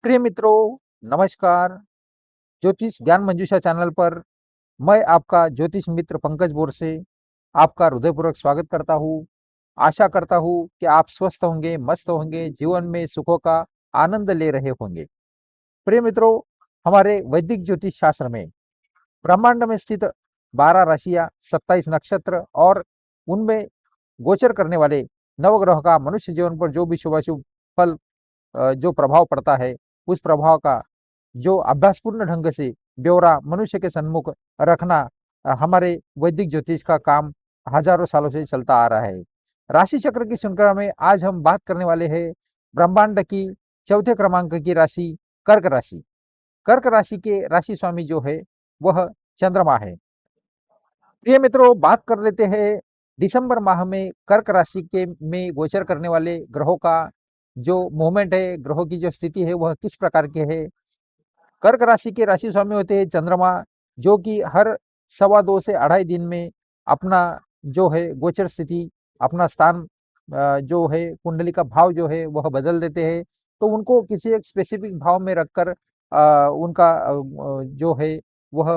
प्रिय मित्रों, नमस्कार। ज्योतिष ज्ञान मंजूषा चैनल पर मैं आपका ज्योतिष मित्र पंकज बोरसे आपका हृदयपूर्वक स्वागत करता हूँ। आशा करता हूँ कि आप स्वस्थ होंगे, मस्त होंगे, जीवन में सुखों का आनंद ले रहे होंगे। प्रिय मित्रों, हमारे वैदिक ज्योतिष शास्त्र में ब्रह्मांड में स्थित 12 राशियां, 27 नक्षत्र और उनमें गोचर करने वाले नवग्रह का मनुष्य जीवन पर जो भी शुभाशुभ फल जो प्रभाव पड़ता है, उस प्रभाव का जो अभ्यासपूर्ण ढंग से ब्यौरा मनुष्य के सन्मुख रखना हमारे वैदिक ज्योतिष का काम हजारों सालों से चलता आ रहा है। राशि चक्र की श्रृंखला में आज हम बात करने वाले हैं ब्रह्मांड की चौथे क्रमांक की राशि कर्क राशि। कर्क राशि के राशि स्वामी जो है वह चंद्रमा है। प्रिय मित्रों, बात कर लेते हैं दिसंबर माह में कर्क राशि के में गोचर करने वाले ग्रहों का जो मूवमेंट है, ग्रहों की जो स्थिति है वह किस प्रकार की है। कर्क राशि के राशि स्वामी होते हैं चंद्रमा, जो कि हर सवा 2 से अढ़ाई दिन में अपना जो है गोचर स्थिति, अपना स्थान जो है कुंडली का भाव जो है वह बदल देते हैं। तो उनको किसी एक स्पेसिफिक भाव में रखकर उनका जो है वह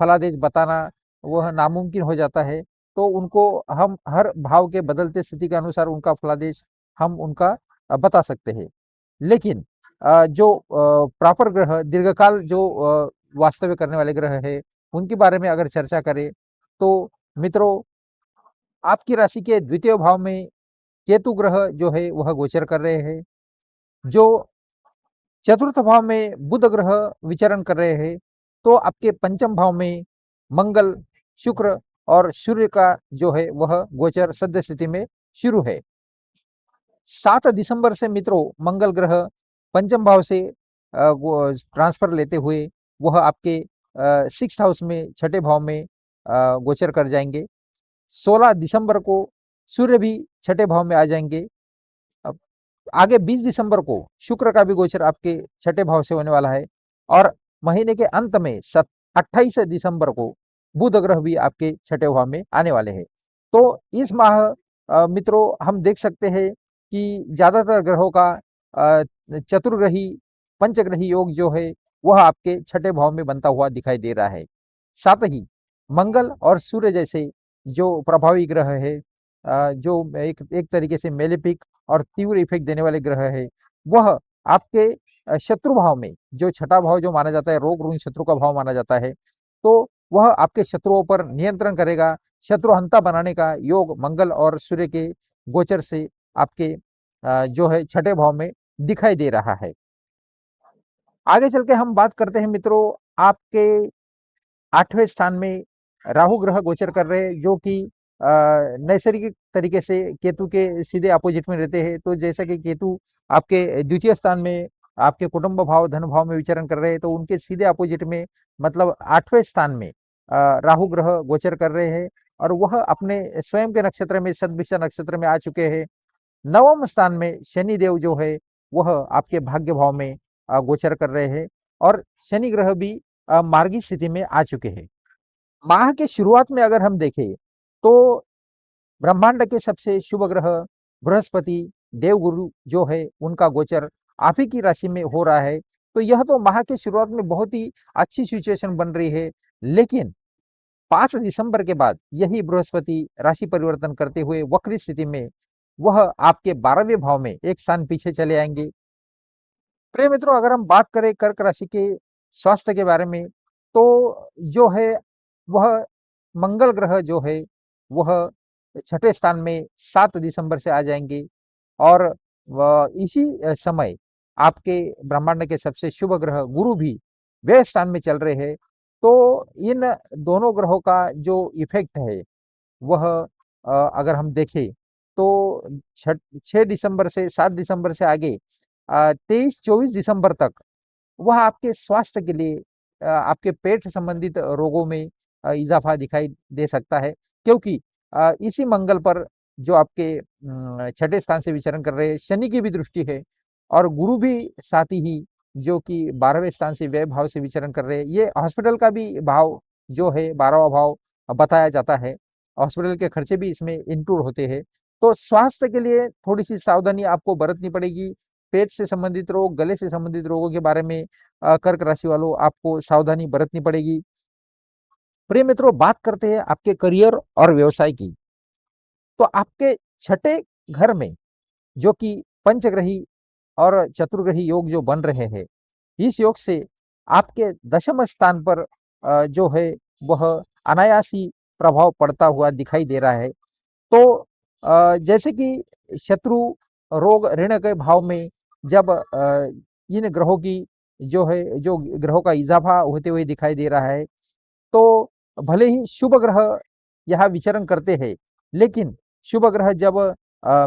फलादेश बताना वह नामुमकिन हो जाता है। तो उनको हम हर भाव के बदलते स्थिति के अनुसार उनका फलादेश हम उनका बता सकते हैं। लेकिन जो प्रॉपर ग्रह दीर्घकाल जो वास्तव्य करने वाले ग्रह है, उनके बारे में अगर चर्चा करें तो मित्रों, आपकी राशि के द्वितीय भाव में केतु ग्रह जो है वह गोचर कर रहे हैं। जो चतुर्थ भाव में बुध ग्रह विचरण कर रहे हैं। तो आपके पंचम भाव में मंगल, शुक्र और सूर्य का जो है वह गोचर सद्य स्थिति में शुरू है। 7 दिसंबर से मित्रों मंगल ग्रह पंचम भाव से ट्रांसफर लेते हुए वह आपके 6th हाउस में छठे भाव में गोचर कर जाएंगे। 16 दिसंबर को सूर्य भी छठे भाव में आ जाएंगे। अब आगे 20 दिसंबर को शुक्र का भी गोचर आपके छठे भाव से होने वाला है और महीने के अंत में 28 दिसंबर को बुध ग्रह भी आपके छठे भाव में आने वाले हैं। तो इस माह मित्रों हम देख सकते हैं कि ज्यादातर ग्रहों का चतुर्ग्रही पंचग्रही योग जो है वह आपके छठे भाव में बनता हुआ दिखाई दे रहा है। साथ ही मंगल और सूर्य जैसे जो प्रभावी ग्रह है, जो एक एक तरीके से मेलेफिक और तीव्र इफेक्ट देने वाले ग्रह है, वह आपके शत्रु भाव में जो छठा भाव जो माना जाता है, रोग ऋण शत्रु का भाव माना जाता है, तो वह आपके शत्रुओं पर नियंत्रण करेगा। शत्रुहंता बनाने का योग मंगल और सूर्य के गोचर से आपके जो है छठे भाव में दिखाई दे रहा है। आगे चल के हम बात करते हैं मित्रों, आपके 8वें स्थान में राहु ग्रह गोचर कर रहे हैं, जो कि नैसर्गिक तरीके से केतु के सीधे अपोजिट में रहते हैं। तो जैसा कि केतु आपके द्वितीय स्थान में आपके कुटुंब भाव धन भाव में विचरण कर रहे हैं, तो उनके सीधे अपोजिट में मतलब 8वें स्थान में राहु ग्रह गोचर कर रहे हैं और वह अपने स्वयं के नक्षत्र में सदभिषा नक्षत्र में आ चुके हैं। नवम स्थान में शनि देव जो है वह आपके भाग्य भाव में गोचर कर रहे हैं और शनि ग्रह भी मार्गी स्थिति में आ चुके हैं। माह के शुरुआत में अगर हम देखें तो ब्रह्मांड के सबसे शुभ ग्रह बृहस्पति देवगुरु जो है उनका गोचर आप ही की राशि में हो रहा है। तो यह तो माह के शुरुआत में बहुत ही अच्छी सिचुएशन बन रही है। लेकिन 5 दिसंबर के बाद यही बृहस्पति राशि परिवर्तन करते हुए वक्री स्थिति में वह आपके 12वें भाव में एक स्थान पीछे चले आएंगे। प्रिय मित्रों, अगर हम बात करें कर्क राशि के स्वास्थ्य के बारे में तो जो है वह मंगल ग्रह जो है वह छठे स्थान में 7 दिसंबर से आ जाएंगे और इसी समय आपके ब्रह्मांड के सबसे शुभ ग्रह गुरु भी व्यय स्थान में चल रहे हैं। तो इन दोनों ग्रहों का जो इफेक्ट है वह अगर हम देखें तो 6 दिसंबर से 7 दिसंबर से आगे 23-24 दिसंबर तक वह आपके स्वास्थ्य के लिए आपके पेट से संबंधित रोगों में इजाफा दिखाई दे सकता है, क्योंकि इसी मंगल पर जो आपके छठे स्थान से विचरण कर रहे हैं शनि की भी दृष्टि है और गुरु भी साथ ही जो कि 12वें स्थान से व्यय भाव से विचरण कर रहे हैं। ये हॉस्पिटल का भी भाव जो है 12वां भाव बताया जाता है। हॉस्पिटल के खर्चे भी इसमें इंक्लूड होते हैं। तो स्वास्थ्य के लिए थोड़ी सी सावधानी आपको बरतनी पड़ेगी। पेट से संबंधित रोग, गले से संबंधित रोगों के बारे में कर्क राशि वालों आपको सावधानी बरतनी पड़ेगी। प्रिय मित्रों, बात करते हैं आपके करियर और व्यवसाय की। तो आपके छठे घर में जो कि पंचग्रही और चतुर्ग्रही योग जो बन रहे हैं, इस योग से आपके दशम स्थान पर जो है वह अनायास ही प्रभाव पड़ता हुआ दिखाई दे रहा है। तो जैसे कि शत्रु, रोग, ऋण के भाव में जब इन ग्रहों की जो ग्रहों का इजाफा होते हुए दिखाई दे रहा है, तो भले ही शुभ ग्रह यहाँ विचरण करते हैं, लेकिन शुभ ग्रह जब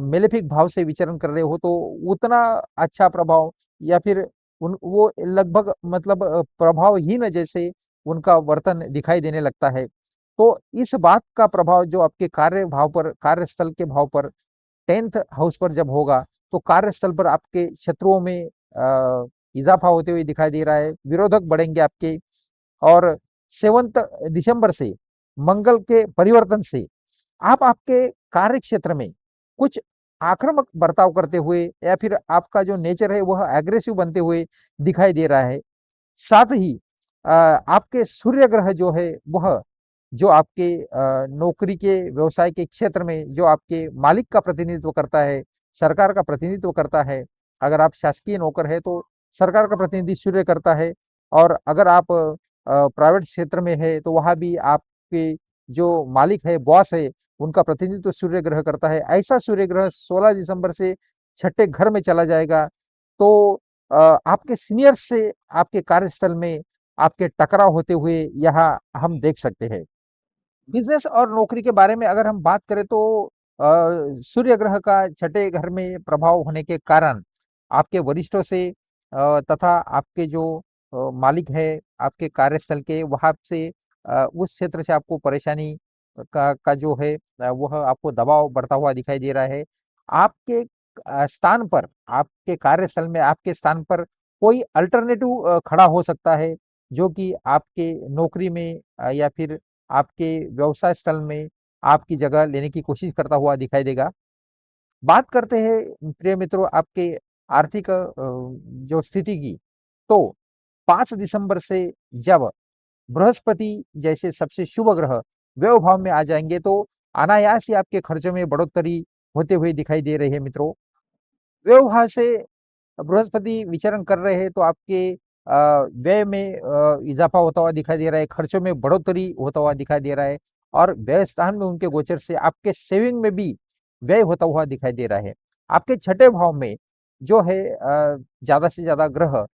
मेलेफिक भाव से विचरण कर रहे हो तो उतना अच्छा प्रभाव या फिर उन वो लगभग मतलब प्रभावहीन जैसे उनका वर्तन दिखाई देने लगता है। तो इस बात का प्रभाव जो आपके कार्य भाव पर, कार्यस्थल के भाव पर 10th हाउस पर जब होगा, तो कार्यस्थल पर आपके शत्रुओं में इजाफा होते हुए दिखाई दे रहा है, विरोधक बढ़ेंगे आपके। और 7 दिसंबर से मंगल के परिवर्तन से आप आपके कार्य क्षेत्र में कुछ आक्रामक बर्ताव करते हुए या फिर आपका जो नेचर है वह एग्रेसिव बनते हुए दिखाई दे रहा है। साथ ही आपके सूर्य ग्रह जो है वह जो आपके नौकरी के व्यवसाय के क्षेत्र में जो आपके मालिक का प्रतिनिधित्व करता है, सरकार का प्रतिनिधित्व करता है। अगर आप शासकीय नौकर है तो सरकार का प्रतिनिधि सूर्य करता है, और अगर आप प्राइवेट क्षेत्र में है तो वहाँ भी आपके जो मालिक है, बॉस है, उनका प्रतिनिधित्व सूर्य ग्रह करता है। ऐसा सूर्य ग्रह 16 दिसंबर से छठे घर में चला जाएगा। तो आपके सीनियर्स से आपके कार्यस्थल में आपके टकराव होते हुए यहाँ हम देख सकते हैं। बिजनेस और नौकरी के बारे में अगर हम बात करें तो सूर्य ग्रह का छठे घर में प्रभाव होने के कारण आपके वरिष्ठों से तथा आपके जो मालिक है आपके कार्यस्थल के, वहां से उस क्षेत्र से आपको परेशानी का जो है वह आपको दबाव बढ़ता हुआ दिखाई दे रहा है। आपके स्थान पर, आपके कार्यस्थल में आपके स्थान पर कोई अल्टरनेटिव खड़ा हो सकता है, जो कि आपके नौकरी में या फिर आपके व्यवसाय स्थल में आपकी जगह लेने की कोशिश करता हुआ दिखाई देगा। बात करते हैं प्रिय मित्रों आपके आर्थिक जो स्थिति की, तो 5 दिसंबर से जब बृहस्पति जैसे सबसे शुभ ग्रह व्यय भाव में आ जाएंगे, तो अनायास ही आपके खर्चों में बढ़ोतरी होते हुए दिखाई दे रही है मित्रों। व्यय भाव से बृहस्पति विचरण कर रहे हैं तो आपके व्यय में इजाफा होता हुआ दिखाई दे रहा है, खर्चों में बढ़ोतरी होता हुआ दिखाई दे रहा है, और व्यय स्थान में उनके गोचर से आपके सेविंग में भी व्यय होता हुआ दिखाई दे रहा है। आपके छठे भाव में जो है ज्यादा से ज्यादा ग्रह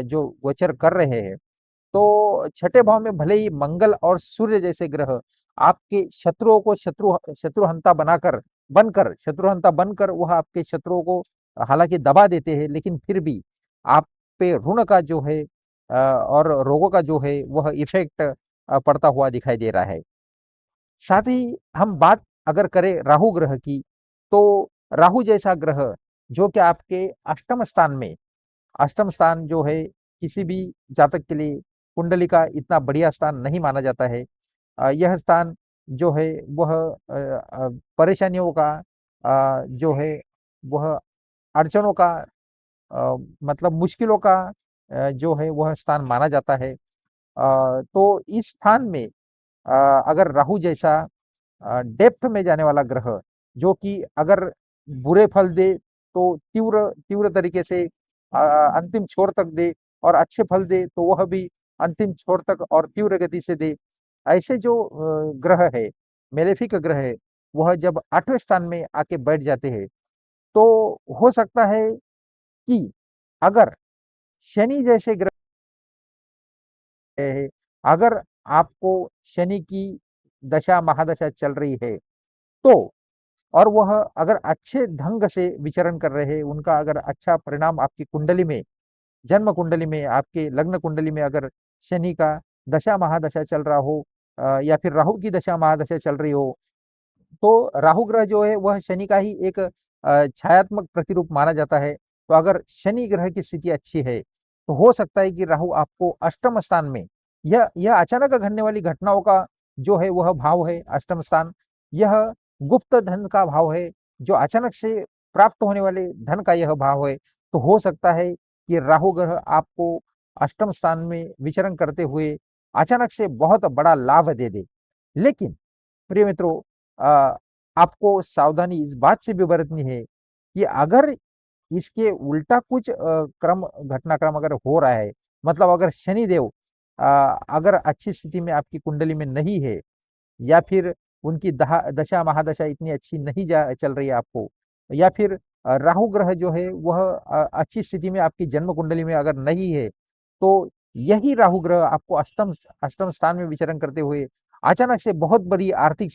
जो गोचर कर रहे हैं, तो छठे भाव में भले ही मंगल और सूर्य जैसे ग्रह आपके शत्रुओं को शत्रुहंता शत्रुहंता बनकर वह आपके शत्रुओं को हालांकि दबा देते हैं, लेकिन फिर भी आप पे ऋण का जो है और रोगों का जो है वह इफेक्ट पड़ता हुआ दिखाई दे रहा है। साथ ही हम बात अगर करें राहु ग्रह की, तो राहु जैसा ग्रह जो कि आपके अष्टम स्थान में, अष्टम स्थान जो है किसी भी जातक के लिए कुंडली का इतना बढ़िया स्थान नहीं माना जाता है। यह स्थान जो है वह परेशानियों का जो है वह अड़चनों का मतलब मुश्किलों का जो है वह स्थान माना जाता है। तो इस स्थान में अगर राहु जैसा डेप्थ में जाने वाला ग्रह जो कि अगर बुरे फल दे तो तीव्र तीव्र तरीके से अंतिम छोर तक दे, और अच्छे फल दे तो वह भी अंतिम छोर तक और तीव्र गति से दे। ऐसे जो ग्रह है, मेलेफिक ग्रह है, वह जब 8वें स्थान में आके बैठ जाते हैं, तो हो सकता है कि अगर शनि जैसे ग्रह है, अगर आपको शनि की दशा महादशा चल रही है, तो और वह अगर अच्छे ढंग से विचरण कर रहे हैं, उनका अगर अच्छा परिणाम आपकी कुंडली में, जन्म कुंडली में, आपके लग्न कुंडली में अगर शनि का दशा महादशा चल रहा हो या फिर राहु की दशा महादशा चल रही हो, तो राहु ग्रह जो है वह शनि का ही एक छायात्मक प्रतिरूप माना जाता है। तो अगर शनि ग्रह की स्थिति अच्छी है, तो हो सकता है कि राहु आपको अष्टम स्थान में, यह अचानक घटने वाली घटनाओं का जो है वह भाव है अष्टम स्थान। यह गुप्त धन का भाव है, जो अचानक से प्राप्त होने वाले धन का यह भाव है। तो हो सकता है कि राहु ग्रह आपको अष्टम स्थान में विचरण करते हुए अचानक से बहुत बड़ा लाभ दे दे। लेकिन प्रिय मित्रों, आपको सावधानी इस बात से भी बरतनी है कि अगर इसके उल्टा कुछ घटनाक्रम अगर हो रहा है, मतलब अगर शनिदेव अगर अच्छी स्थिति में आपकी कुंडली में नहीं है, या फिर उनकी दशा महादशा इतनी अच्छी नहीं चल रही है आपको, या फिर राहु ग्रह जो है वह अच्छी स्थिति में आपकी जन्म कुंडली में अगर नहीं है, तो यही राहु ग्रह आपको अष्टम अष्टम स्थान में विचरण करते हुए अचानक से बहुत बड़ी आर्थिक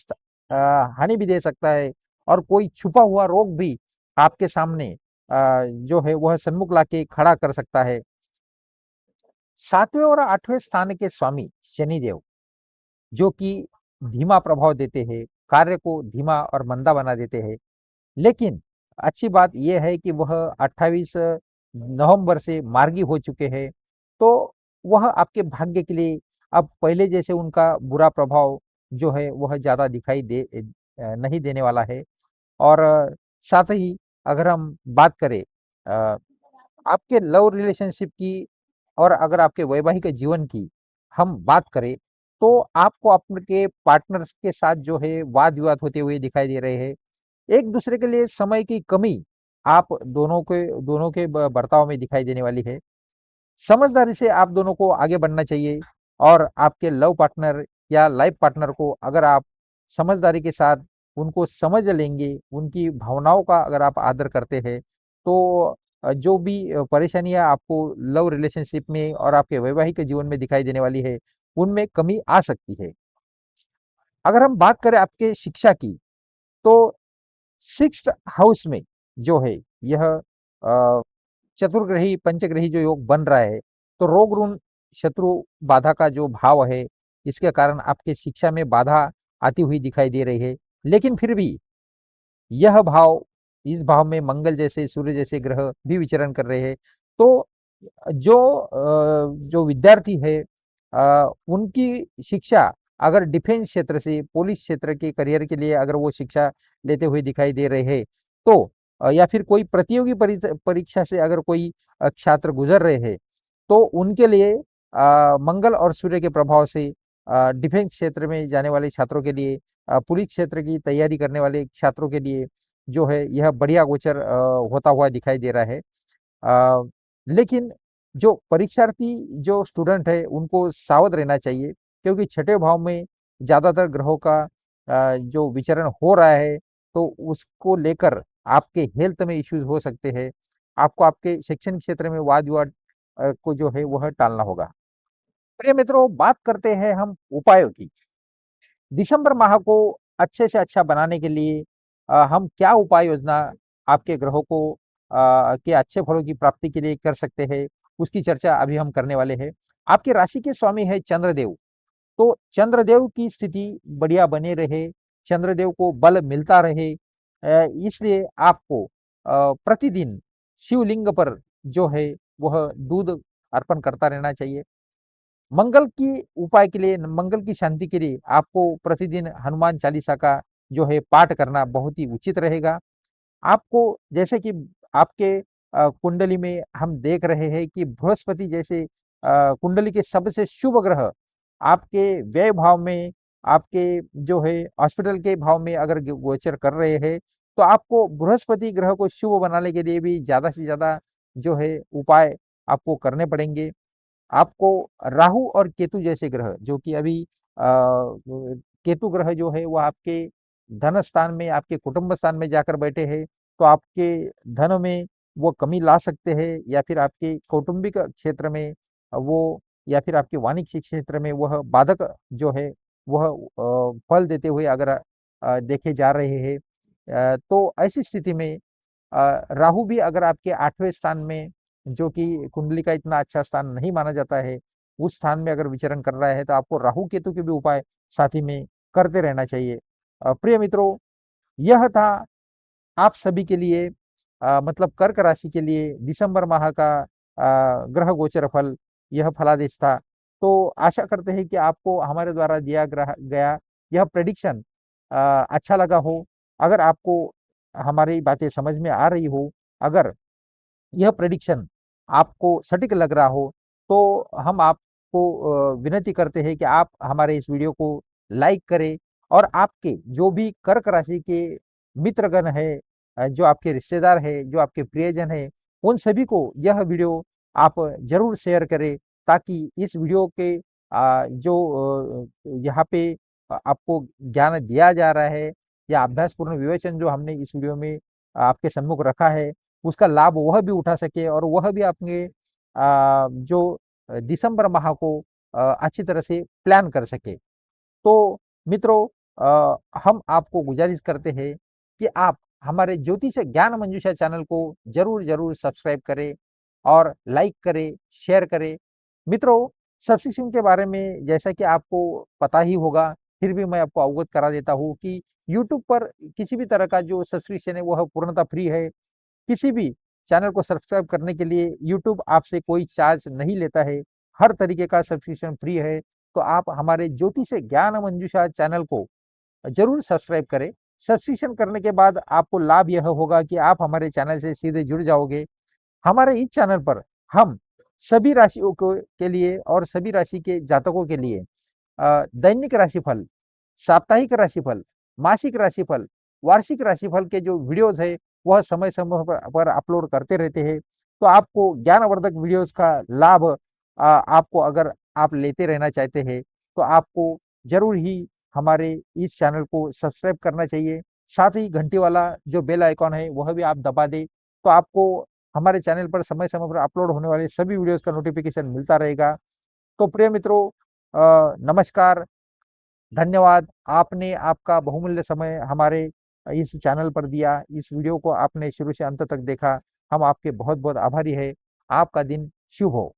हानि भी दे सकता है, और कोई छुपा हुआ रोग भी आपके सामने जो है वह सन्मुख लाके खड़ा कर सकता है। सातवें और आठवें स्थान के स्वामी शनिदेव, जो कि धीमा प्रभाव देते हैं, कार्य को धीमा और मंदा बना देते हैं। लेकिन अच्छी बात यह है कि वह 28 नवंबर से मार्गी हो चुके हैं, तो वह आपके भाग्य के लिए अब पहले जैसे उनका बुरा प्रभाव जो है वह ज़्यादा दिखाई नहीं देने वाला है। और साथ ही अगर हम बात करें अ, आपके लव रिलेशनशिप की, और अगर आपके वैवाहिक जीवन की हम बात करें, तो आपको आपके पार्टनर्स के साथ जो है वाद-विवाद होते हुए दिखाई दे रहे हैं। एक दूसरे के लिए समय की कमी आप दोनों के बर्ताव में दिखाई देने वाली है। समझदारी से आप दोनों को आगे बढ़ना चाहिए, और आपके लव पार्टनर या लाइफ पार्टनर को अगर आप समझदारी के साथ उनको समझ लेंगे, उनकी भावनाओं का अगर आप आदर करते हैं, तो जो भी परेशानियाँ आपको लव रिलेशनशिप में और आपके वैवाहिक जीवन में दिखाई देने वाली है, उनमें कमी आ सकती है। अगर हम बात करें आपके शिक्षा की, तो सिक्स्थ हाउस में जो है यह चतुर्ग्रही पंचग्रही जो योग बन रहा है, तो रोग ऋण शत्रु बाधा का जो भाव है, इसके कारण आपके शिक्षा में बाधा आती हुई दिखाई दे रही है। लेकिन फिर भी यह भाव, इस भाव में मंगल जैसे सूर्य जैसे ग्रह भी विचरण कर रहे हैं, तो जो विद्यार्थी है उनकी शिक्षा अगर डिफेंस क्षेत्र से पुलिस क्षेत्र के करियर के लिए अगर वो शिक्षा लेते हुए दिखाई दे रहे हैं, तो या फिर कोई प्रतियोगी परीक्षा से अगर कोई छात्र गुजर रहे हैं, तो उनके लिए मंगल और सूर्य के प्रभाव से डिफेंस क्षेत्र में जाने वाले छात्रों के लिए, पुलिस क्षेत्र की तैयारी करने वाले छात्रों के लिए जो है यह बढ़िया गोचर होता हुआ दिखाई दे रहा है। अ, लेकिन जो परीक्षार्थी जो स्टूडेंट है उनको सावध रहना चाहिए, क्योंकि छठे भाव में ज़्यादातर ग्रहों का जो विचरण हो रहा है, तो उसको लेकर आपके हेल्थ में इश्यूज हो सकते हैं। आपको आपके शैक्षणिक क्षेत्र में वाद-विवाद को जो है वह टालना होगा। प्रिय मित्रों, बात करते हैं हम उपायों की। दिसंबर माह को अच्छे से अच्छा बनाने के लिए हम क्या उपाय योजना आपके ग्रहों को के अच्छे फलों की प्राप्ति के लिए कर सकते हैं, उसकी चर्चा अभी हम करने वाले हैं। आपकी राशि के स्वामी है चंद्रदेव, तो चंद्रदेव की स्थिति बढ़िया बने रहे, चंद्रदेव को बल मिलता रहे, इसलिए आपको प्रतिदिन शिवलिंग पर जो है वह दूध अर्पण करता रहना चाहिए। मंगल की उपाय के लिए, मंगल की शांति के लिए आपको प्रतिदिन हनुमान चालीसा का जो है पाठ करना बहुत ही उचित रहेगा। आपको जैसे कि आपके कुंडली में हम देख रहे हैं कि बृहस्पति जैसे कुंडली के सबसे शुभ ग्रह आपके व्यय भाव में, आपके जो है हॉस्पिटल के भाव में अगर गोचर कर रहे हैं, तो आपको बृहस्पति ग्रह को शुभ बनाने के लिए भी ज़्यादा से ज़्यादा जो है उपाय आपको करने पड़ेंगे। आपको राहु और केतु जैसे ग्रह जो कि अभी केतु ग्रह जो है वो आपके धन स्थान में, आपके कुटुंब स्थान में जाकर बैठे हैं, तो आपके धन में वो कमी ला सकते हैं, या फिर आपके कौटुंबिक क्षेत्र में वो, या फिर आपके वाणिज्यिक क्षेत्र में वह बाधक जो है वह फल देते हुए अगर देखे जा रहे हैं। तो ऐसी स्थिति में राहु भी अगर आपके 8वें स्थान में, जो कि कुंडली का इतना अच्छा स्थान नहीं माना जाता है, उस स्थान में अगर विचरण कर रहा है, तो आपको राहु केतु के भी उपाय साथ ही में करते रहना चाहिए। प्रिय मित्रों, यह था आप सभी के लिए मतलब कर्क राशि के लिए दिसंबर माह का ग्रह गोचर फल, यह फलादेश था। तो आशा करते हैं कि आपको हमारे द्वारा दिया गया यह प्रेडिक्शन अच्छा लगा हो। अगर आपको हमारी बातें समझ में आ रही हो, अगर यह प्रेडिक्शन आपको सटीक लग रहा हो, तो हम आपको विनती करते हैं कि आप हमारे इस वीडियो को लाइक करें और आपके जो भी कर्क राशि के मित्रगण है, जो आपके रिश्तेदार है, जो आपके प्रियजन है, उन सभी को यह वीडियो आप ज़रूर शेयर करें, ताकि इस वीडियो के यहाँ पे आपको ज्ञान दिया जा रहा है या अभ्यासपूर्ण विवेचन जो हमने इस वीडियो में आपके सम्मुख रखा है, उसका लाभ वह भी उठा सके और वह भी अपने जो दिसंबर माह को अच्छी तरह से प्लान कर सके। तो मित्रों, हम आपको गुजारिश करते हैं कि आप हमारे ज्योतिष ज्ञान मंजूषा चैनल को जरूर सब्सक्राइब करें और लाइक करें, शेयर करें। मित्रों, सब्सक्रिप्शन के बारे में जैसा कि आपको पता ही होगा, फिर भी मैं आपको अवगत करा देता हूँ कि यूट्यूब पर किसी भी तरह का जो सब्सक्रिप्शन है वह पूर्णतः फ्री है। किसी भी चैनल को सब्सक्राइब करने के लिए यूट्यूब आपसे कोई चार्ज नहीं लेता है। हर तरीके का सब्सक्रिप्शन फ्री है। तो आप हमारे ज्योतिष ज्ञान मंजूषा चैनल को जरूर सब्सक्राइब करें। सब्सक्रिप्शन करने के बाद आपको लाभ यह होगा कि आप हमारे चैनल से सीधे जुड़ जाओगे। हमारे इस चैनल पर हम सभी राशियों को के लिए और सभी राशि के जातकों के लिए दैनिक राशिफल, साप्ताहिक राशिफल, मासिक राशिफल, वार्षिक राशिफल के जो वीडियोस है वह समय-समय पर अपलोड करते रहते हैं। तो आपको ज्ञानवर्धक वीडियोस का लाभ आपको अगर आप लेते रहना चाहते हैं, तो आपको ज़रूर ही हमारे इस चैनल को सब्सक्राइब करना चाहिए। साथ ही घंटी वाला जो बेल आइकॉन है वह भी आप दबा दें, तो आपको हमारे चैनल पर समय-समय पर अपलोड होने वाले सभी वीडियोस का नोटिफ़िकेशन मिलता रहेगा। तो प्रिय मित्रों, नमस्कार, धन्यवाद। आपने आपका बहुमूल्य समय हमारे इस चैनल पर दिया। इस वीडियो को आपने शुरू से अंत तक देखा। हम आपके बहुत-बहुत आभारी हैं। आपका दिन शुभ हो।